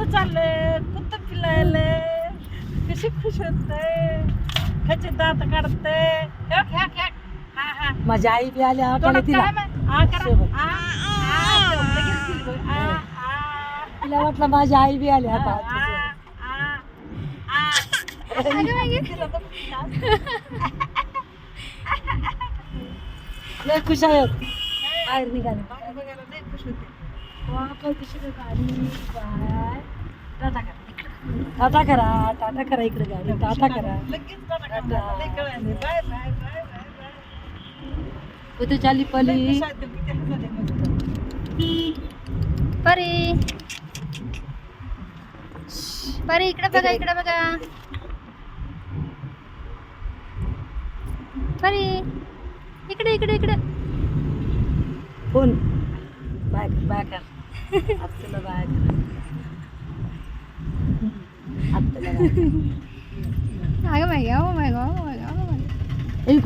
कुत्त चाललंय कुत्त पिलायलंय कशी खुश होतंय कसे दात काढते हा हा माझी आई बी आली आठवले तिला तिला वाटलं माझी आई बी आली आता लय खुश आहेत बाहेर निघाले टाटा करा इकडे गाडी टाटा करा कुठे चालली पली परी परी इकडे बघा परी इकडे फोन बाय कर आत्तूला बाय कर आत्तूला बाय कर अगं माय गं, oh my God, oh my God, oh my God. इकडं